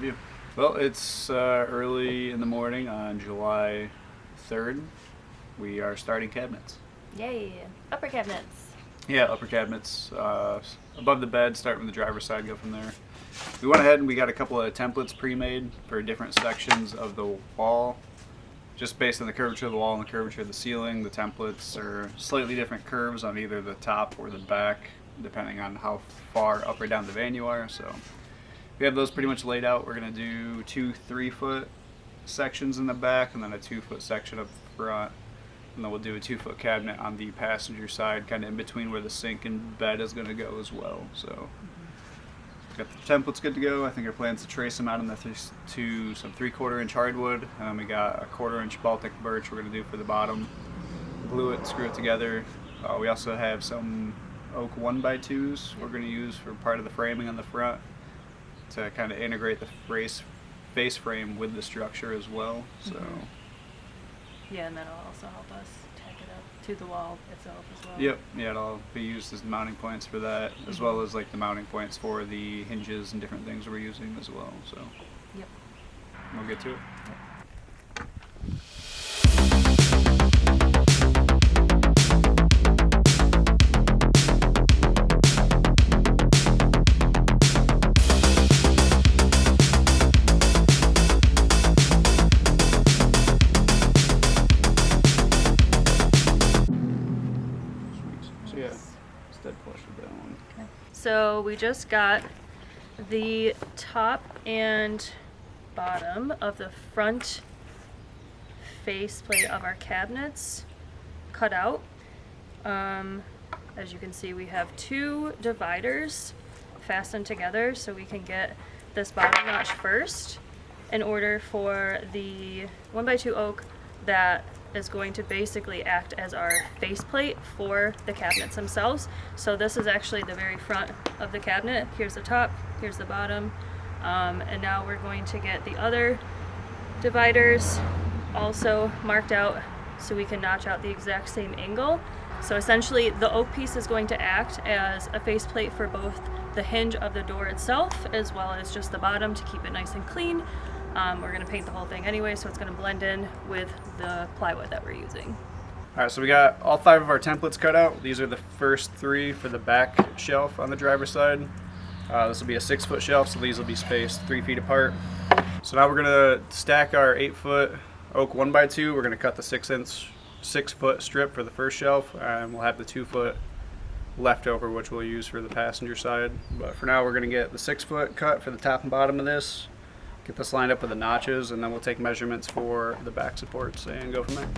you? Well, it's early in the morning on July 3rd. We are starting cabinets. Yay! Upper cabinets. Yeah, upper cabinets. Above the bed, start from the driver's side, go from there. We went ahead and we got a couple of templates pre-made for different sections of the wall. Just based on the curvature of the wall and the curvature of the ceiling, the templates are slightly different curves on either the top or the back, depending on how far up or down the van you are. So we have those pretty much laid out. We're going to do 2 3-foot sections in the back and then a 2-foot section up front. And then we'll do a 2-foot cabinet on the passenger side, kind of in between where the sink and bed is going to go as well. So got the templates good to go. I think our plan's to trace them out in to some 3/4 inch hardwood. And then we got a 1/4 inch Baltic birch we're going to do for the bottom. Glue it, screw it together. We also have some oak 1x2s we're going to use for part of the framing on the front to kind of integrate the face frame with the structure as well. So. Yeah, and that'll also help us tack it up to the wall itself as well. Yep, yeah, it'll be used as mounting points for that, as well as like the mounting points for the hinges and different things we're using as well. So. Yep. We'll get to it. Yep. So we just got the top and bottom of the front faceplate of our cabinets cut out. As you can see, we have 2 dividers fastened together so we can get this bottom notch first in order for the 1x2 oak that is going to basically act as our faceplate for the cabinets themselves. So this is actually the very front of the cabinet. Here's the top, here's the bottom, and now we're going to get the other dividers also marked out so we can notch out the exact same angle. So essentially the oak piece is going to act as a faceplate for both the hinge of the door itself as well as just the bottom to keep it nice and clean. We're going to paint the whole thing anyway, so it's going to blend in with the plywood that we're using. Alright, so we got all 5 of our templates cut out. These are the first 3 for the back shelf on the driver's side. This will be a 6-foot shelf, so these will be spaced 3 feet apart. So now we're going to stack our 8-foot oak 1x2. We're going to cut the 6-foot strip for the first shelf, and we'll have the 2-foot left over, which we'll use for the passenger side. But for now, we're going to get the 6-foot cut for the top and bottom of this. Get this lined up with the notches, and then we'll take measurements for the back supports and go from there.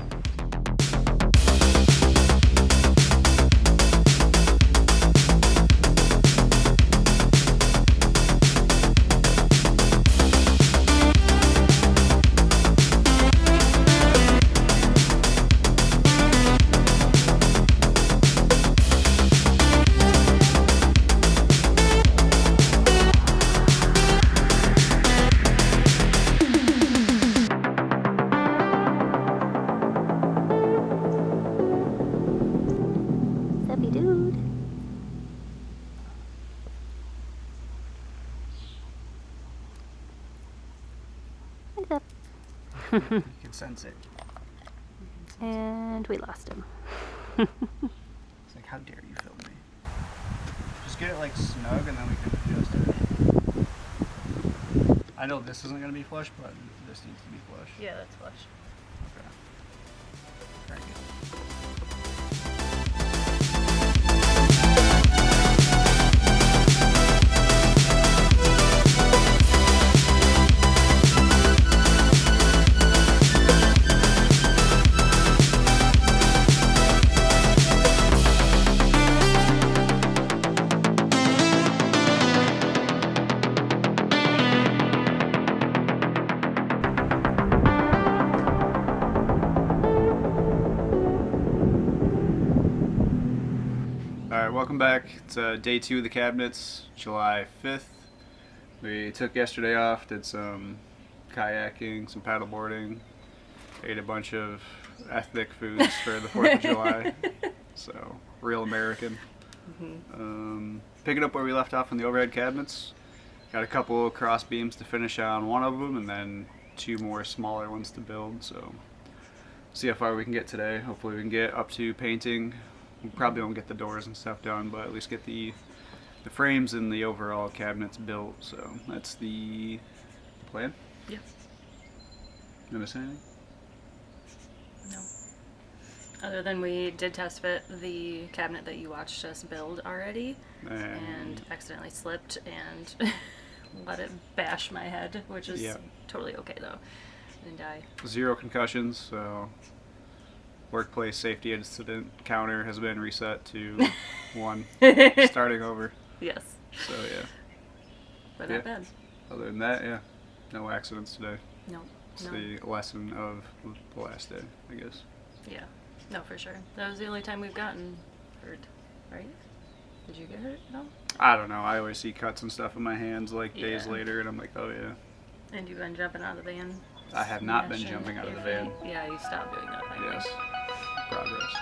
You can sense it. And we lost him. It's like, how dare you film me? Just get it like snug and then we can adjust it. I know this isn't going to be flush, but this needs to be flush. Yeah, that's flush. Okay. Very good. Alright, welcome back. It's day 2 of the cabinets, July 5th. We took yesterday off, did some kayaking, some paddleboarding, ate a bunch of ethnic foods for the 4th of July. So, real American. Picking up where we left off on the overhead cabinets. Got a couple cross beams to finish on one of them, and then 2 more smaller ones to build. So see how far we can get today. Hopefully we can get up to painting. We probably won't get the doors and stuff done, but at least get the frames and the overall cabinets built. So that's the plan. Yeah. You miss anything? No. Other than we did test fit the cabinet that you watched us build already, and accidentally slipped and let it bash my head, which is totally okay though. I didn't die. 0 concussions, so workplace safety incident counter has been reset to 1, starting over. Yes. So yeah. But not bad. Other than that, yeah, no accidents today. No. It's the lesson of the last day, I guess. Yeah. No, for sure. That was the only time we've gotten hurt, right? Did you get hurt? No? I don't know. I always see cuts and stuff in my hands like days later, and I'm like, oh yeah. And you've been jumping out of the van? I have not been jumping out of the van. Yeah, you stopped doing that. Yes. Progress.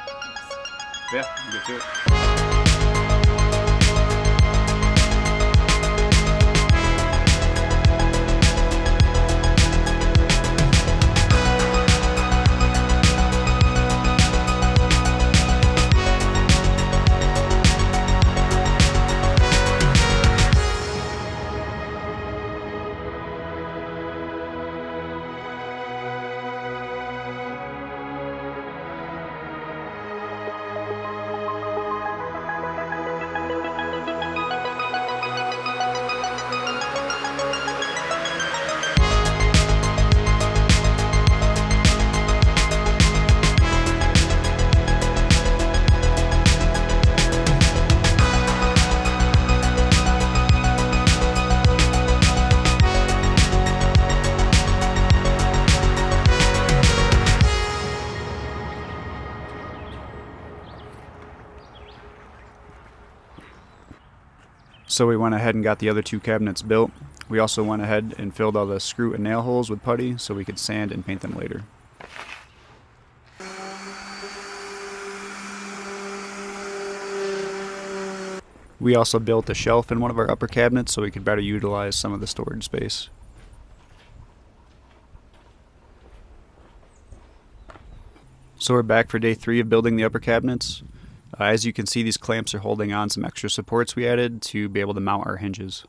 Yes. Yeah, we'll get to it. So we went ahead and got the other 2 cabinets built. We also went ahead and filled all the screw and nail holes with putty so we could sand and paint them later. We also built a shelf in one of our upper cabinets so we could better utilize some of the storage space. So we're back for day 3 of building the upper cabinets. As you can see, these clamps are holding on some extra supports we added to be able to mount our hinges.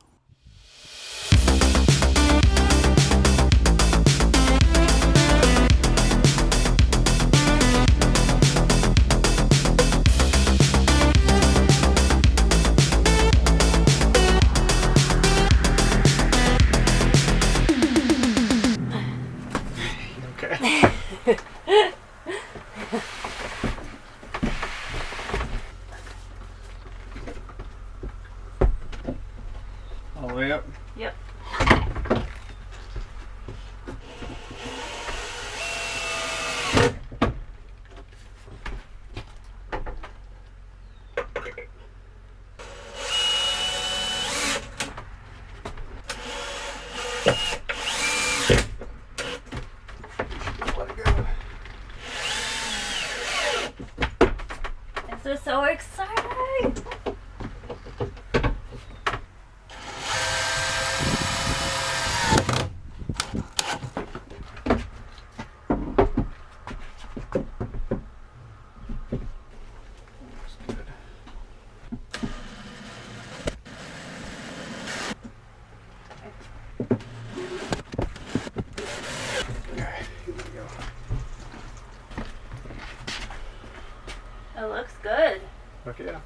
Okay. All the way up? Yep. Let it go. This is so exciting! It looks good. Okay, yeah.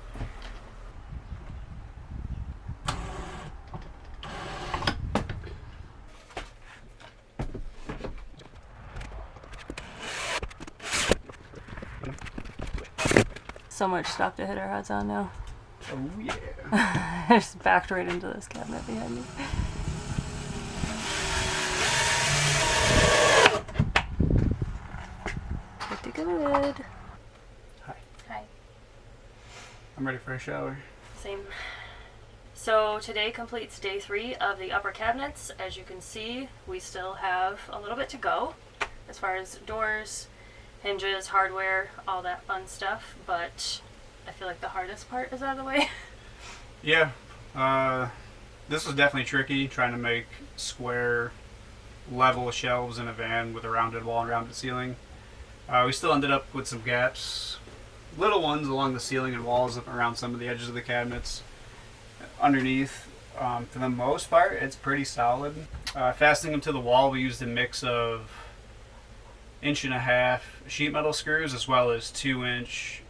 So much stuff to hit our heads on now. Oh yeah. I just backed right into this cabinet behind me. Pretty good. Hi. Hi. I'm ready for a shower. Same. So today completes day 3 of the upper cabinets. As you can see, we still have a little bit to go as far as doors, hinges, hardware, all that fun stuff, but I feel like the hardest part is out of the way. Yeah. This was definitely tricky, trying to make square, level shelves in a van with a rounded wall and rounded ceiling. We still ended up with some gaps, little ones along the ceiling and walls around some of the edges of the cabinets. Underneath, for the most part, it's pretty solid. Fastening them to the wall, we used a mix of 1.5-inch sheet metal screws as well as 2-inch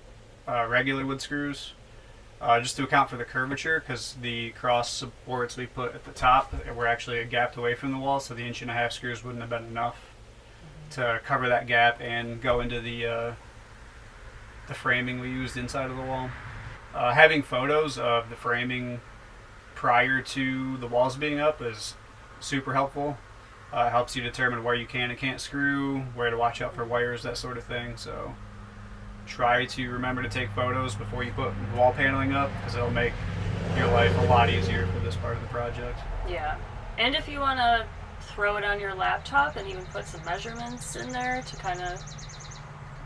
regular wood screws. Just to account for the curvature, because the cross supports we put at the top were actually gapped away from the wall, so the 1.5-inch screws wouldn't have been enough to cover that gap and go into the framing we used inside of the wall. Having photos of the framing prior to the walls being up is super helpful. It helps you determine where you can and can't screw, where to watch out for wires, that sort of thing. So try to remember to take photos before you put wall paneling up, because it'll make your life a lot easier for this part of the project. Yeah. And if you want to throw it on your laptop and even put some measurements in there to kind of,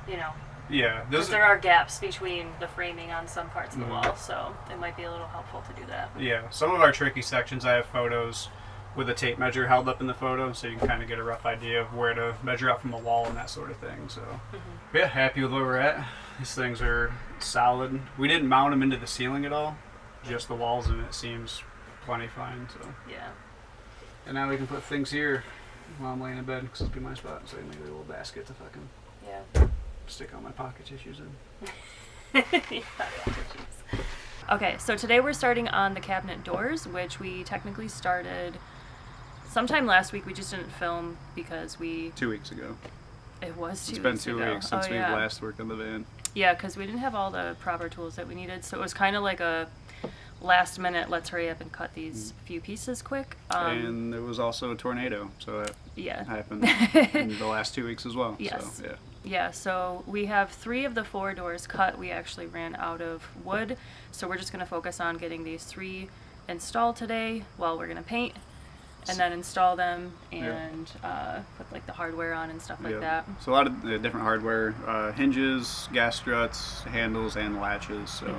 you know, yeah, because there are gaps between the framing on some parts of the wall, so it might be a little helpful to do that. Yeah, some of our tricky sections I have photos with a tape measure held up in the photo, so you can kind of get a rough idea of where to measure out from the wall and that sort of thing. So yeah, happy with where we're at. These things are solid. We didn't mount them into the ceiling at all, just the walls, and it seems plenty fine. So yeah. And now we can put things here while I'm laying in bed, because it'll be my spot. So I can make a little basket to fucking stick all my pocket tissues in. Okay, so today we're starting on the cabinet doors, which we technically started sometime last week. We just didn't film because 2 weeks ago. It was 2 weeks ago. It's been 2 weeks since we last worked on the van. Yeah, because we didn't have all the proper tools that we needed, so it was kind of like a last minute, let's hurry up and cut these few pieces quick. And there was also a tornado, so that happened in the last 2 weeks as well. Yes. So, yeah. Yeah, so we have 3 of the 4 doors cut. We actually ran out of wood, so we're just going to focus on getting these 3 installed today while we're going to paint, and then install them and put like the hardware on and stuff like that. So a lot of different hardware, hinges, gas struts, handles, and latches. So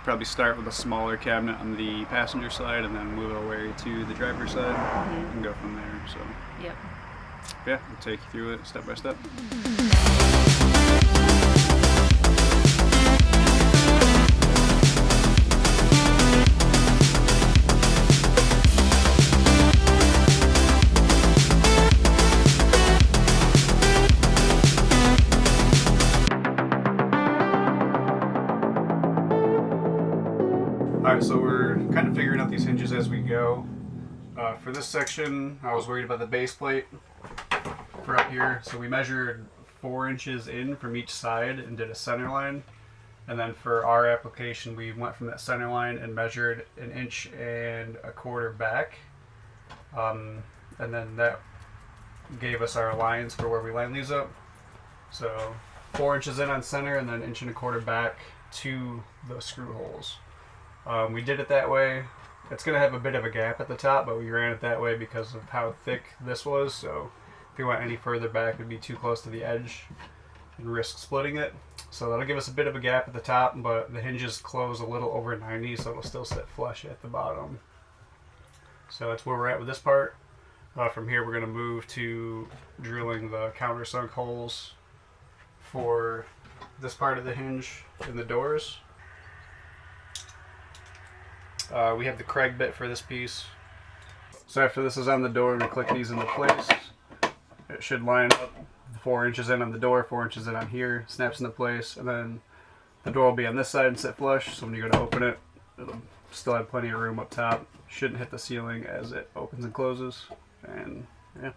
probably start with a smaller cabinet on the passenger side and then move our way to the driver's side and go from there. So yeah, we'll take you through it step by step. Alright, so we're kind of figuring out these hinges as we go. For this section, I was worried about the base plate for up here, so we measured 4 inches in from each side and did a center line. And then for our application, we went from that center line and measured 1.25 inches back. And then that gave us our lines for where we line these up. So 4 inches in on center and then 1.25 inches back to the screw holes. We did it that way. It's going to have a bit of a gap at the top, but we ran it that way because of how thick this was. So if we went any further back, it would be too close to the edge and risk splitting it. So that'll give us a bit of a gap at the top, but the hinges close a little over 90, so it'll still sit flush at the bottom. So that's where we're at with this part. From here, we're going to move to drilling the countersunk holes for this part of the hinge in the doors. We have the Craig bit for this piece. So after this is on the door, we click these into place. It should line up 4 inches in on the door, 4 inches in on here, snaps into place, and then the door will be on this side and sit flush. So when you go to open it, it'll still have plenty of room up top. Shouldn't hit the ceiling as it opens and closes. And yeah.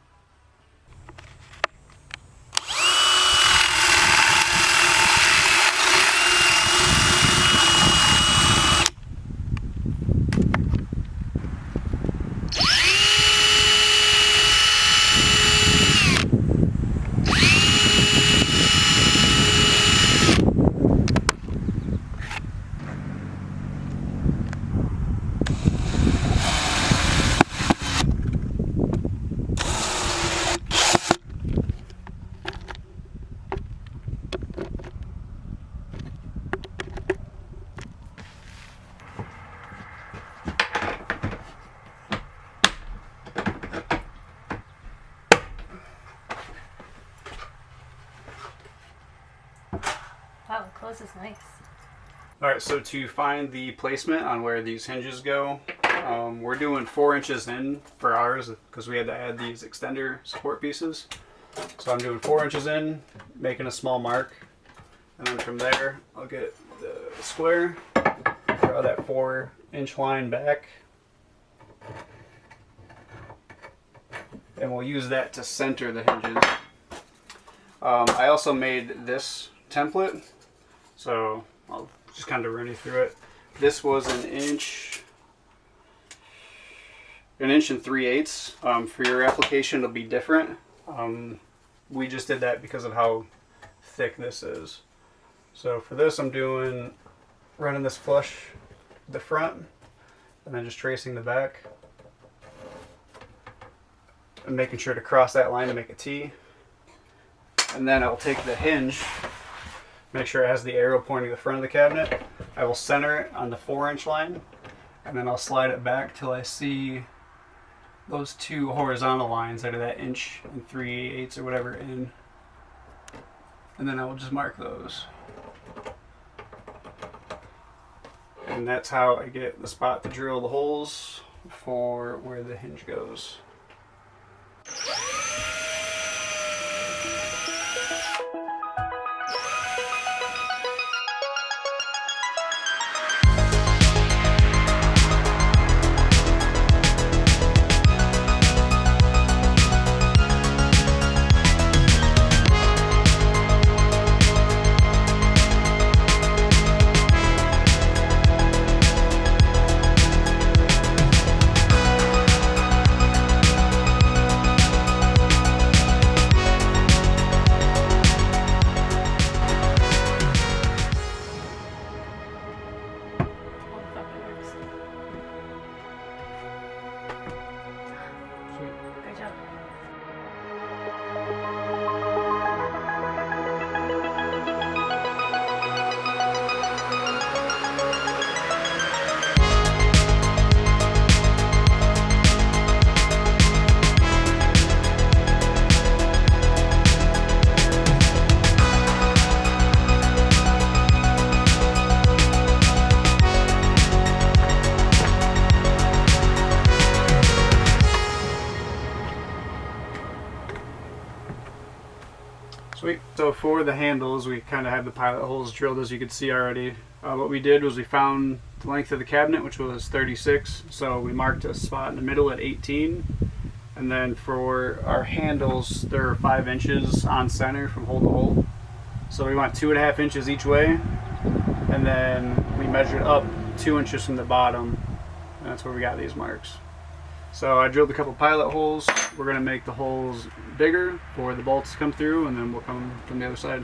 close is nice. Alright, so to find the placement on where these hinges go, we're doing 4 inches in for ours because we had to add these extender support pieces. So I'm doing 4 inches in, making a small mark, and then from there I'll get the square, draw that 4-inch line back, and we'll use that to center the hinges. I also made this template, so I'll just kind of run you through it. This was an inch and 3/8. For your application, it'll be different. We just did that because of how thick this is. So for this, I'm running this flush the front, and then just tracing the back, and making sure to cross that line to make a T. And then I'll take the hinge, make sure it has the arrow pointing to the front of the cabinet. I will center it on the 4-inch line, and then I'll slide it back till I see those 2 horizontal lines that are that 1 3/8 or whatever in. And then I will just mark those. And that's how I get the spot to drill the holes for where the hinge goes. Great job. Sweet. So for the handles, we kind of have the pilot holes drilled, as you can see already. What we did was we found the length of the cabinet, which was 36. So we marked a spot in the middle at 18. And then for our handles, they're 5 inches on center from hole to hole. So we went 2.5 inches each way. And then we measured up 2 inches from the bottom. And that's where we got these marks. So I drilled a couple pilot holes. We're going to make the holes bigger for the bolts to come through, and then we'll come from the other side.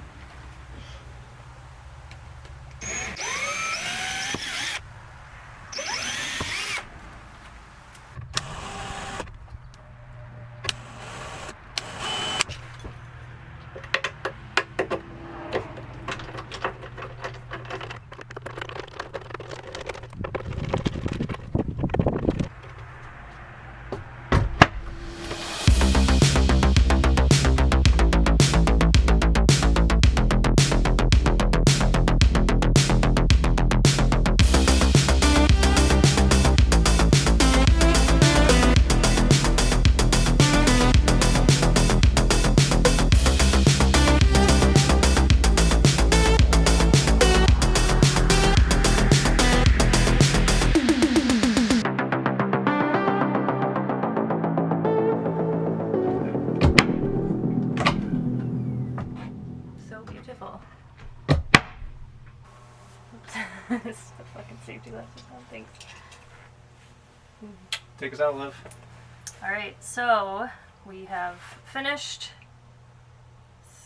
It's the fucking safety glasses on, thanks. Take us out, Liv. Alright, so we have finished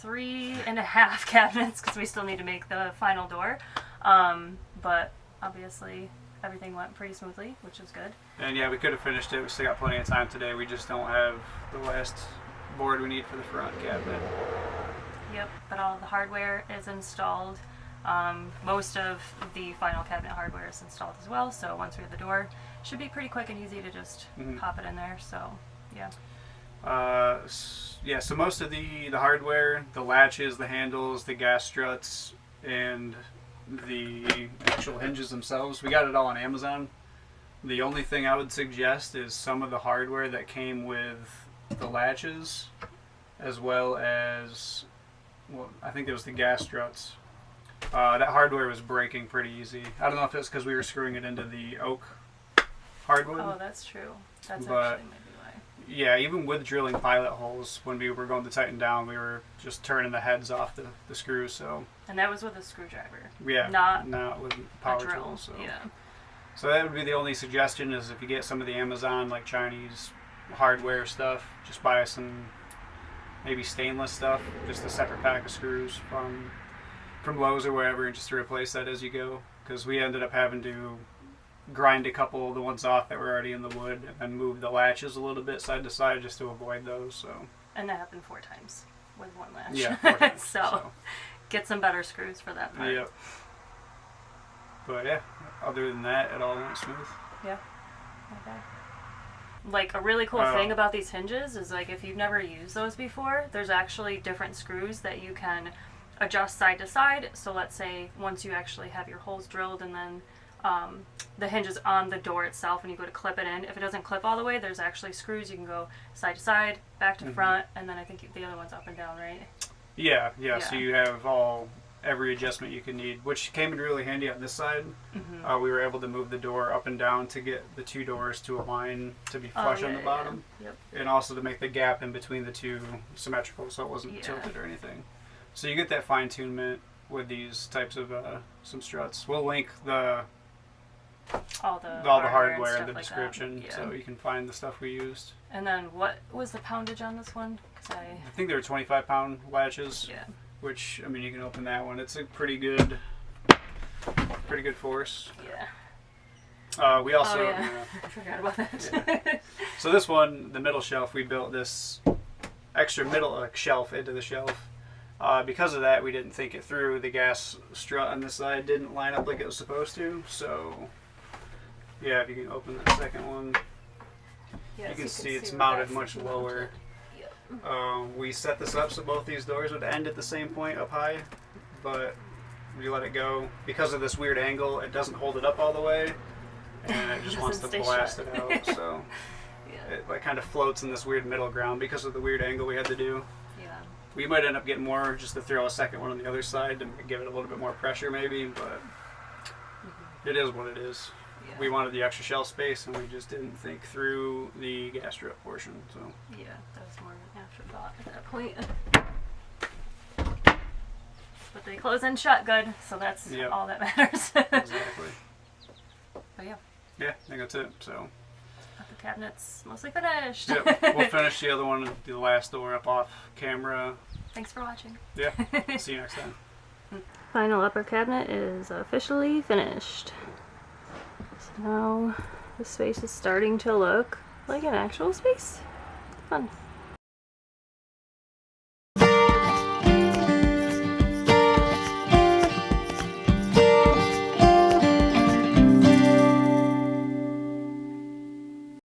3.5 cabinets because we still need to make the final door. But obviously everything went pretty smoothly, which is good. And yeah, we could have finished it. We still got plenty of time today. We just don't have the last board we need for the front cabinet. Yep, but all the hardware is installed. Most of the final cabinet hardware is installed as well, so once we have the door, it should be pretty quick and easy to just pop it in there, so yeah. Yeah, so most of the hardware, the latches, the handles, the gas struts, and the actual hinges themselves. We got it all on Amazon. The only thing I would suggest is some of the hardware that came with the latches, as well as, well, I think it was the gas struts. That hardware was breaking pretty easy. I don't know if it's because we were screwing it into the oak hardwood. Oh, that's true. That's But actually maybe why. yeah, even with drilling pilot holes, when we were going to tighten down, we were just turning the heads off the screws. So And that was with a screwdriver. yeah, not with power a drill. tools. So. Yeah. So that would be the only suggestion, is if you get some of the Amazon, like Chinese hardware stuff, just buy some maybe stainless stuff, just a separate pack of screws from Lowe's or wherever, and just to replace that as you go. Because we ended up having to grind a couple of the ones off that were already in the wood and move the latches a little bit side to side just to avoid those. So. And that happened 4 times with one latch. Yeah, 4 times. so get some better screws for that part. Yep. But yeah, other than that, it all went smooth. Yeah. Okay. Like, a really cool thing about these hinges is, like, if you've never used those before, there's actually different screws that you can adjust side to side. So let's say once you actually have your holes drilled and then the hinge is on the door itself and you go to clip it in, if it doesn't clip all the way, there's actually screws. You can go side to side, back to front, and then I think the other one's up and down, right? Yeah. So you have every adjustment you can need, which came in really handy on this side. We were able to move the door up and down to get the 2 doors to align to be flush on the bottom. Yep. And also to make the gap in between the 2 symmetrical, so it wasn't tilted or anything. So you get that fine-tunement with these types of some struts. We'll link all the hardware in the like description, so you can find the stuff we used. And then what was the poundage on this one? I think they were 25-pound latches. Yeah. Which, I mean, you can open that one. It's a pretty good force. Yeah. We also... I forgot about that. Yeah. So this one, the middle shelf, we built this extra middle shelf into the shelf. Because of that, we didn't think it through. The gas strut on this side didn't line up like it was supposed to. So, yeah, if you can open the second one, Yes, you can see it's where mounted that's much lower. Yep. We set this up so both these doors would end at the same point up high, but we let it go. Because of this weird angle, it doesn't hold it up all the way, and it just wants to blast it out. So it like kind of floats in this weird middle ground because of the weird angle we had to do. Yeah. We might end up getting more just to throw a second one on the other side to give it a little bit more pressure maybe, but it is what it is. Yeah. We wanted the extra shelf space, and we just didn't think through the gas strut portion. So Yeah, that was more of an afterthought at that point. But they close and shut good, so that's all that matters. exactly. But yeah. Yeah, I think that's it. So The cabinet's mostly finished. yep, we'll finish the other one, the last door up off camera. Thanks for watching. Yeah, see you next time. Final upper cabinet is officially finished. So now the space is starting to look like an actual space. Fun.